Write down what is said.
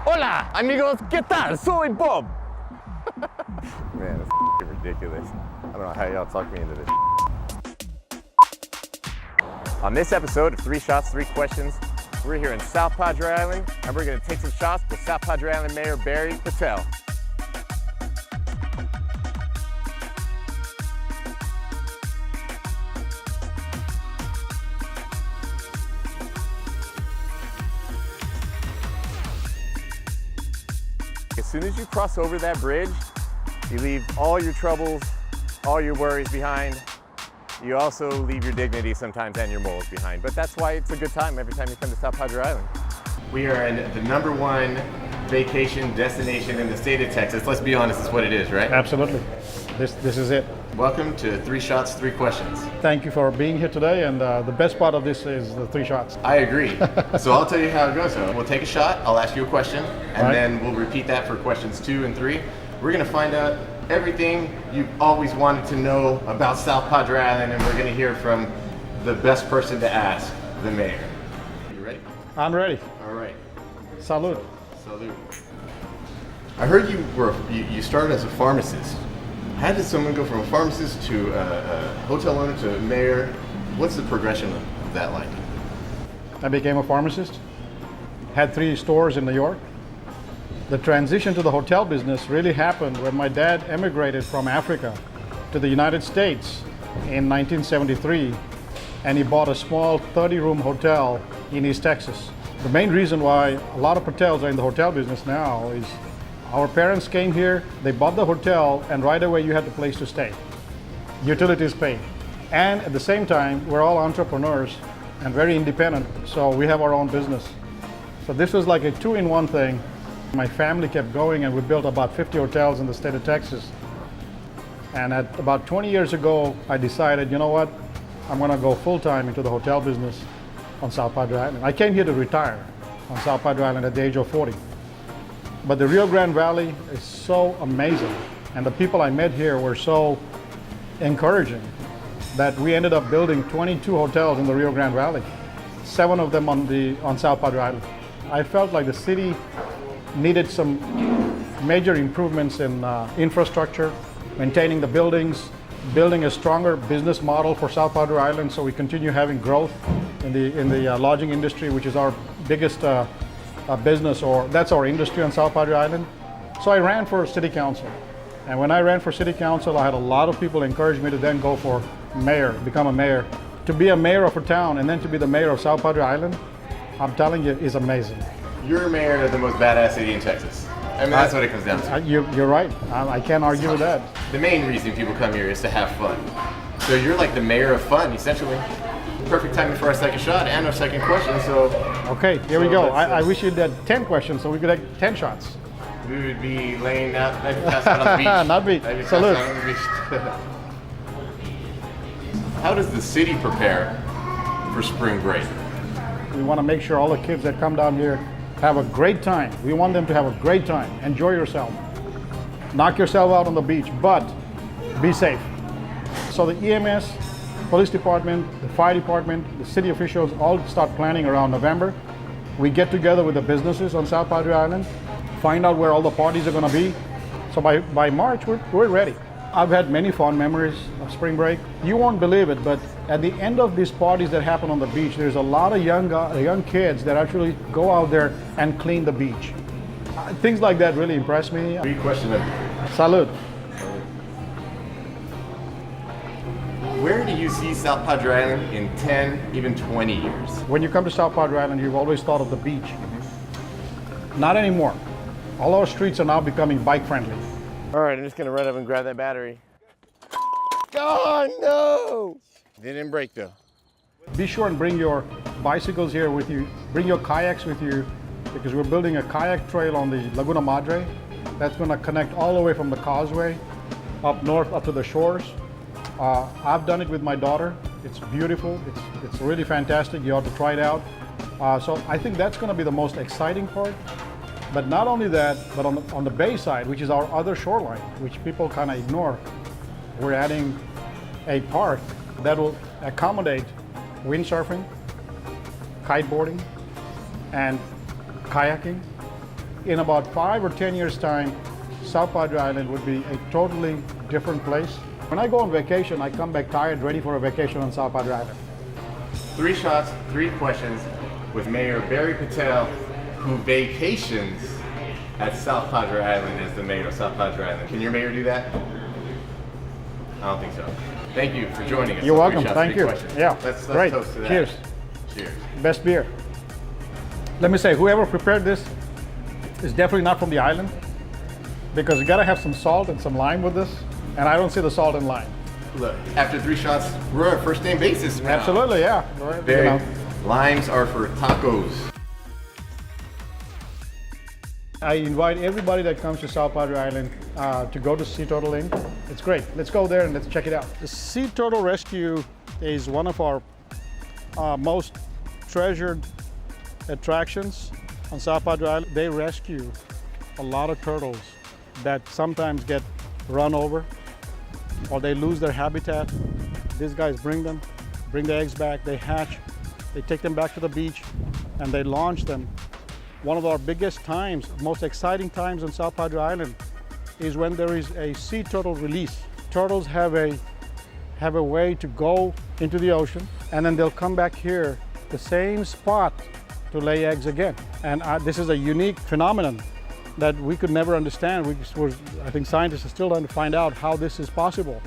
Hola, amigos, ¿qué tal? Soy Bob. Man, that's ridiculous. I don't know how y'all talk me into this. On this episode of 3 Shots, 3 Questions, we're here in South Padre Island, and we're gonna take some shots with South Padre Island Mayor Barry Patel. As soon as you cross over that bridge, you leave all your troubles, all your worries behind. You also leave your dignity sometimes and your morals behind. But that's why it's a good time every time you come to South Padre Island. We are in the #1 vacation destination in the state of Texas. Let's be honest, it's what it is, right? Absolutely. This is it. Welcome to 3 Shots, 3 Questions. Thank you for being here today, and the best part of this is the 3 shots. I agree. So I'll tell you how it goes. So we'll take a shot, I'll ask you a question, and Right. then we'll repeat that for questions 2 and 3. We're gonna find out everything you've always wanted to know about South Padre Island, and we're gonna hear from the best person to ask, the mayor. You ready? I'm ready. All right. Salud. Salute. I heard you started as a pharmacist. How did someone go from a pharmacist to a hotel owner to a mayor? What's the progression of that like? I became a pharmacist, had 3 stores in New York. The transition to the hotel business really happened when my dad emigrated from Africa to the United States in 1973, and he bought a small 30-room hotel in East Texas. The main reason why a lot of Patels are in the hotel business now is our parents came here, they bought the hotel, and right away you had the place to stay. Utilities paid. And at the same time, we're all entrepreneurs and very independent, so we have our own business. So this was like a 2-in-1 thing. My family kept going, and we built about 50 hotels in the state of Texas. And at about 20 years ago, I decided, you know what, I'm gonna go full-time into the hotel business on South Padre Island. I came here to retire on South Padre Island at the age of 40. But the Rio Grande Valley is so amazing, and the people I met here were so encouraging that we ended up building 22 hotels in the Rio Grande Valley, 7 of them on South Padre Island. I felt like the city needed some major improvements in infrastructure, maintaining the buildings, building a stronger business model for South Padre Island so we continue having growth in the lodging industry, which is our biggest business, or that's our industry on South Padre Island. So I ran for city council. And when I ran for city council, I had a lot of people encourage me to then go for mayor, become a mayor. To be a mayor of a town and then to be the mayor of South Padre Island, I'm telling you, is amazing. You're mayor of the most badass city in Texas. I mean, that's what it comes down to. You're right. I can't argue with that. The main reason people come here is to have fun. So you're like the mayor of fun, essentially. Perfect timing for our second shot and our second question, so... Okay, here we go. I wish you had 10 questions so we could have 10 shots. We would be laying out, maybe pass out on the beach. Not beach. Maybe pass Salute. out on the beach. How does the city prepare for spring break? We want to make sure all the kids that come down here have a great time. We want them to have a great time. Enjoy yourself. Knock yourself out on the beach, but be safe. So the EMS, police department, the fire department, the city officials all start planning around November. We get together with the businesses on South Padre Island, find out where all the parties are going to be. So by March, we're ready. I've had many fond memories of spring break. You won't believe it, but at the end of these parties that happen on the beach, there's a lot of young kids that actually go out there and clean the beach. Things like that really impress me. Great question. Salud. Where do you see South Padre Island in 10, even 20 years? When you come to South Padre Island, you've always thought of the beach. Not anymore. All our streets are now becoming bike friendly. All right, I'm just gonna run up and grab that battery. Oh no! Didn't break though. Be sure and bring your bicycles here with you. Bring your kayaks with you, because we're building a kayak trail on the Laguna Madre. That's gonna connect all the way from the causeway up north up to the shores. I've done it with my daughter. It's beautiful. It's really fantastic. You ought to try it out. So I think that's gonna be the most exciting part. But not only that, but on the bay side, which is our other shoreline, which people kind of ignore, we're adding a park that will accommodate windsurfing, kiteboarding, and kayaking, in about 5 or 10 years' time, South Padre Island would be a totally different place. When I go on vacation, I come back tired, ready for a vacation on South Padre Island. 3 shots, 3 questions with Mayor Barry Patel, who vacations at South Padre Island as the mayor of South Padre Island. Can your mayor do that? I don't think so. Thank you for joining us. You're on welcome. 3 shots, Thank 3 you. questions. Yeah, Let's great. toast to that. Cheers. Cheers. Best beer. Let me say, whoever prepared this is definitely not from the island, because you gotta have some salt and some lime with this, and I don't see the salt and lime. Look, after 3 shots, we're on a first name basis now. Absolutely, yeah. Barry, You know. limes are for tacos. I invite everybody that comes to South Padre Island to go to Sea Turtle Inn. It's great. Let's go there and let's check it out. The Sea Turtle Rescue is one of our most treasured attractions on South Padre Island. They rescue a lot of turtles that sometimes get run over or they lose their habitat. These guys bring the eggs back, they hatch, they take them back to the beach, and they launch them. One of our biggest times, most exciting times on South Padre Island is when there is a sea turtle release. Turtles have a way to go into the ocean, and then they'll come back here, the same spot, to lay eggs again. And this is a unique phenomenon that we could never understand. I think scientists are still trying to find out how this is possible.